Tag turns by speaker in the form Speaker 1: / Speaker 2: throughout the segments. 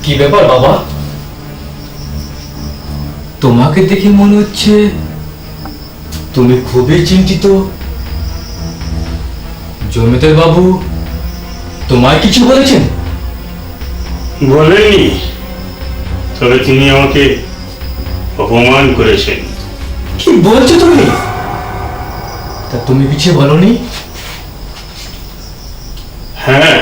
Speaker 1: কি ব্যাপার বাবা, তোমাকে দেখে মনে হচ্ছে তুমি খুবই চিন্তিত। জমিদার বাবু তোমায় কিছু বলেছেন?
Speaker 2: বলেননি, তবে তিনি আমাকে অপমান করেছেন।
Speaker 1: কি বলছো তুমি? তা তুমি কিছু বলনি?
Speaker 2: হ্যাঁ,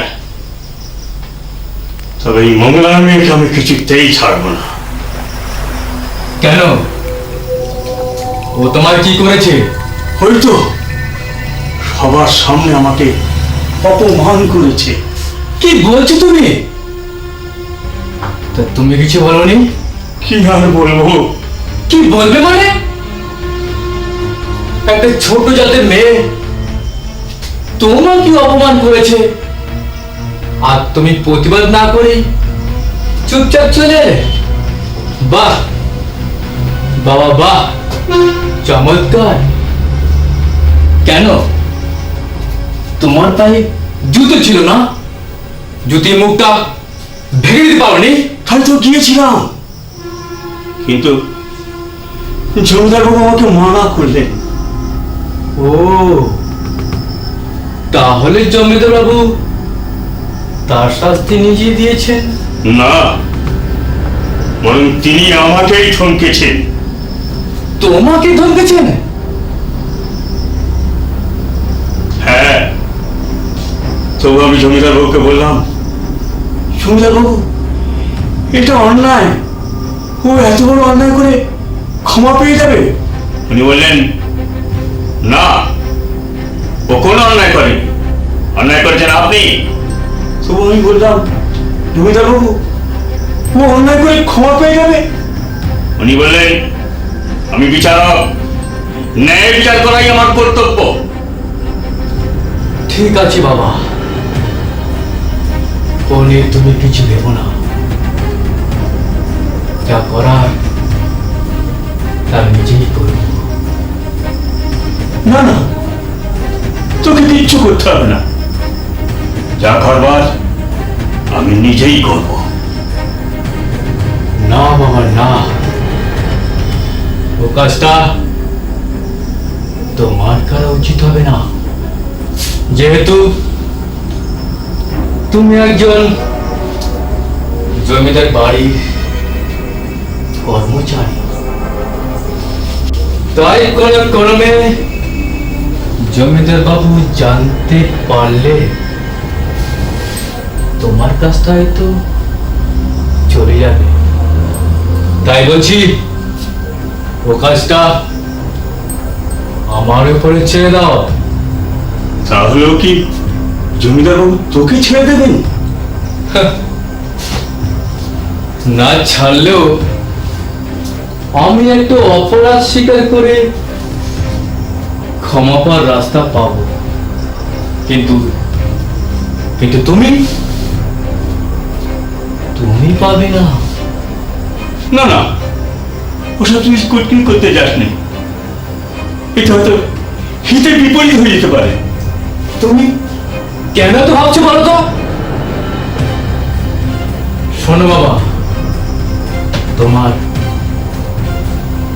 Speaker 2: তবে এই মঙ্গলা মেয়েকে আমি কিছুতেই ছাড়বো না।
Speaker 1: কেন? ও তোমার কি করেছে?
Speaker 2: হয়তো সবার সামনে আমাকে অপমান করেছে।
Speaker 1: কি বলছো তুমি? তা তুমি কিছু বলনি?
Speaker 2: কি আর বলবো?
Speaker 1: কি বলবে মানে? একটা ছোট জাতের মেয়ে তোমাকে অপমান করেছে, আর তুমি প্রতিবাদ না করে চুপচাপ চলে এলে? বাহ বাবা বাহ, চমৎকার। কেন, তোমার পায়ে জুতো ছিল না? জুতির মুখটা ভেঙে দিতে পারোনি?
Speaker 2: তাই তো গিয়েছিলাম, কিন্তু জমিদার বাবু আমাকে মানা করলেন।
Speaker 1: ও, তাহলে জমিদার বাবু তার শাস্তি নিজে দিয়েছেন?
Speaker 2: না, বরং তিনি আমাকেই ঠমকেছেন।
Speaker 1: তোমাকে ধমকেছেন?
Speaker 2: হ্যাঁ, তবু আমি জমিদার বাবুকে বললাম, জমিদার বাবু এটা অন্যায়, ও এত বড় অন্যায় করে ক্ষমা পেয়ে যাবে। উনি বললেন, না, ও কোনো অন্যায় করেনি, অন্যায় করেছেন আপনি। তবু আমি বললাম, জমিদার বাবু ও অন্যায় করে ক্ষমা পেয়ে যাবে। উনি বললেন, আমি বিচারক, ন্যায় বিচার করাই আমার কর্তব্য।
Speaker 1: ঠিক আছে বাবা, ও নিয়ে তুমি কিছু ভেবো না, যা করার তা নিজেই করব।
Speaker 2: না না, তোকে কিচ্ছু করতে হবে না, যা করবার আমি নিজেই করব।
Speaker 1: না বাবা না, ও কাজটা তোমার করা উচিত হবে না, যেহেতু তুমি একজন জমিদার বাড়ির কর্মচারী। তাই কোন ক্রমে জমিদার বাবু জানতে পারলে তোমার কাজটা হয়তো চলে যাবে। তাই বলছি, ও কাজটা আমার উপরে ছেড়ে দাও।
Speaker 2: তাহলেও কি জমিদার বাবু তোকে ছেড়ে দেবেন?
Speaker 1: না ছাড়লেও আমি একটু অপরাধ স্বীকার করে ক্ষমা পাওয়ার রাস্তা পাবো, কিন্তু কিন্তু তুমি তুমি পাবে না।
Speaker 2: না না, ওসব তুই স্কুটিং করতে যাস না, এটা হয়তো হিতে বিপরীত হয়ে যেতে পারে।
Speaker 1: তুমি কেন তো ভাবছো বলো তো? শোনো বাবা, তোমার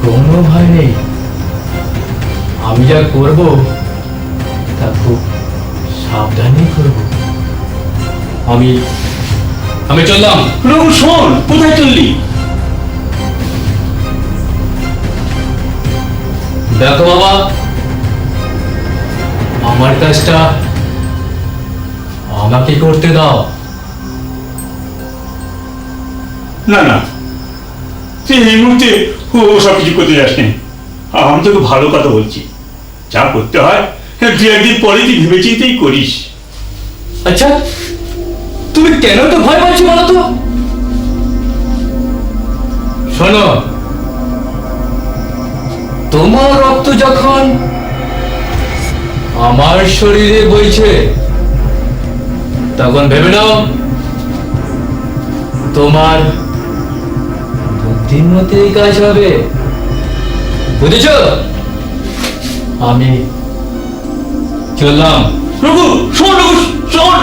Speaker 1: কোনো ভয় নেই, আমি যা করব তা খুব সাবধানে করব। আমি চললাম।
Speaker 2: রঘু শোন, কোথায় চললি?
Speaker 1: দেখো বাবা, আমার কাজটা আমাকে করতে দাও।
Speaker 2: না না, তুই এই মুহূর্তে সব কিছু করতে যাসনি। আমি তোকে ভালো কথা বলছি, যা করতে হয় দু একদিন পরে তুই ভেবে চিন্তেই করিস।
Speaker 1: আচ্ছা, তুমি কেন তো ভয় পাচ্ছ বলো তো? শোনো, তোমার রক্ত যখন আমার শরীরে বইছে, তখন ভেবে নাও তোমার বুদ্ধির মতেই কাজ হবে। বুঝেছ? আমি চললাম।
Speaker 2: রঘু শোন, রঘু শোন।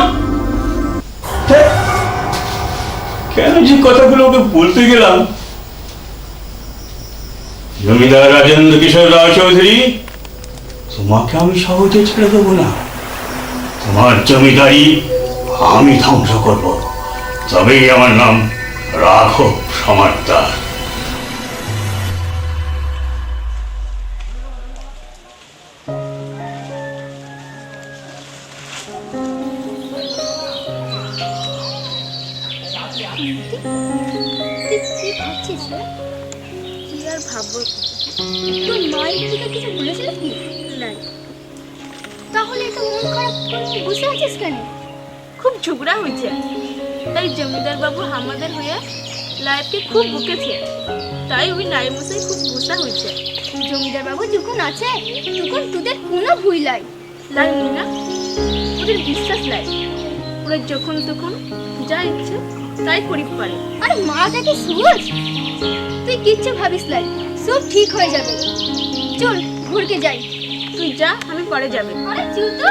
Speaker 2: কেন যে কথাগুলো ওকে বলতে গেলাম। জমিদার রাজেন্দ্র কিশোর রাও চৌধুরী, তোমাকে আমি সহজে ছেড়ে দেবো না। তোমার জমিদারি আমি ধ্বংস করব, তবেই আমার নাম রাঘব সমাদ্দার।
Speaker 3: তুই কি ভাবছিস রে? কি আর ভাববো? তোর মায়ের দিকে কিছু বলেছিল কি? না। তাহলে তো মন খারাপ করে বসে আছিস কেন?
Speaker 4: খুব ঝগড়া হয়েছে, তাই জমিদার বাবু আমাদের হয়ে লাইফকে খুব বকেছে, তাই ওই নাইমশাই খুব গুসা হয়েছে।
Speaker 3: জমিদার বাবু যখন আছে তখন তোদের কোনো ভুল নাই।
Speaker 4: লাই না, ওদের বিশ্বাস লাই, ওরা যখন তখন যা ইচ্ছে তাই করি পারে।
Speaker 3: আরে মাটা কি সুজ? তুই কিচ্ছু ভাবিস নাই, সব ঠিক হয়ে যাবে। চল ঘুরকে যাই।
Speaker 4: তুই যা, আমি পরে যাবে।
Speaker 3: আরে চল তো।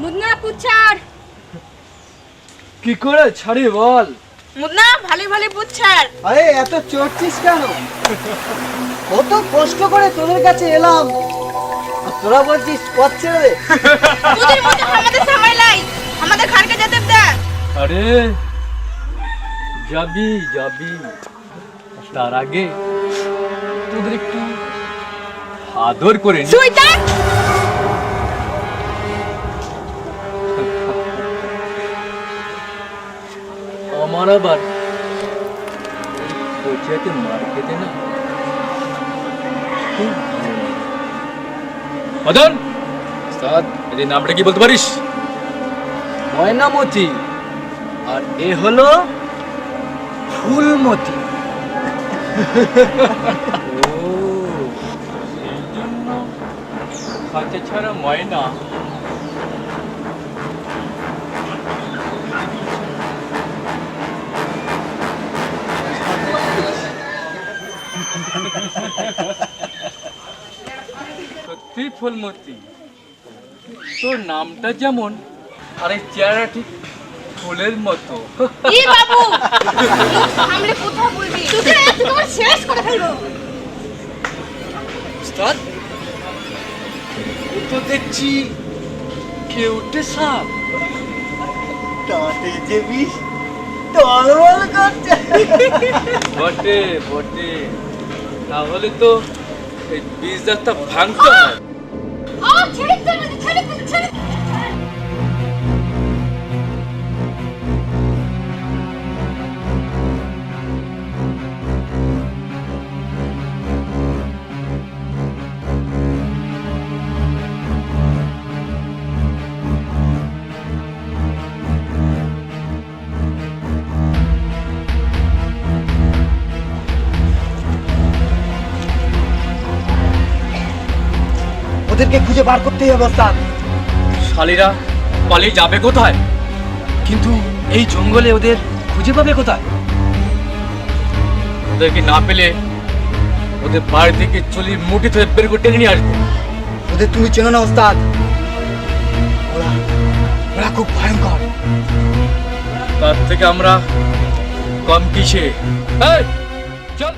Speaker 4: মুদনা পুচ্ছার,
Speaker 5: কি করে ছাড়ি বল?
Speaker 4: মুদনা ভালো ভালো পুচ্ছার।
Speaker 5: আরে এত চড়ছিস কেন? কত কষ্ট করে তোদের কাছে এলাম, আর তোরা বলছিস পথ ছেড়ে দে।
Speaker 4: তোদের মতো আমাদের সময় লাই, আমাদের ঘরকে যেতে দে।
Speaker 1: আরে যাবি যাবি, তার আগে তোদের একটু আদর করে নি।
Speaker 4: সুইটা
Speaker 1: আমার আবার কোচিয়াতে মার খেতে না খুব ভালো লাগে। মদন, উস্তাদ, এদের নামটা কি বলতে পারিস?
Speaker 5: ময়নামতি, আর এ হলো ফুলমতি।
Speaker 1: ও, সেই জন্য খাঁচা ছাড়া ময়না। সত্যি ফুলমতি, তোর নামটা যেমন আর এই চেহারা ঠিক ফুলের মতো।
Speaker 4: ই বাবু, সামনে কথা বলবি,
Speaker 3: তোকে তোমার শেষ করে ফেলবো।
Speaker 5: উস্তাদ, ও তো দেখছি কেউটে সাপ, তাতে যে বিষ টলমল করছে।
Speaker 1: বটে বটে, তাহলে তো এই বীজ যাত্রা ভাঙতে হয়।
Speaker 3: ছেড়ে দে, ছেড়ে দে, ছেড়ে দে।
Speaker 5: ওদেরকে খুঁজে বার করতেই হবে ওস্তাদ।
Speaker 1: শালিরা পালিয়ে যাবে কোথায়? কিন্তু এই জঙ্গলে ওদের খুঁজে পাবে কোথায়? ওদেরকে না পেলে ওদের বাড়ি থেকে চুলির মুঠি ধরে বের করে টেনে নিয়ে আসবো।
Speaker 5: ওদের তুমি চেনো না ওস্তাদ, ওরা ওরা খুব ভয়ঙ্কর।
Speaker 1: তার থেকে আমরা কম কিসে? এই, চল।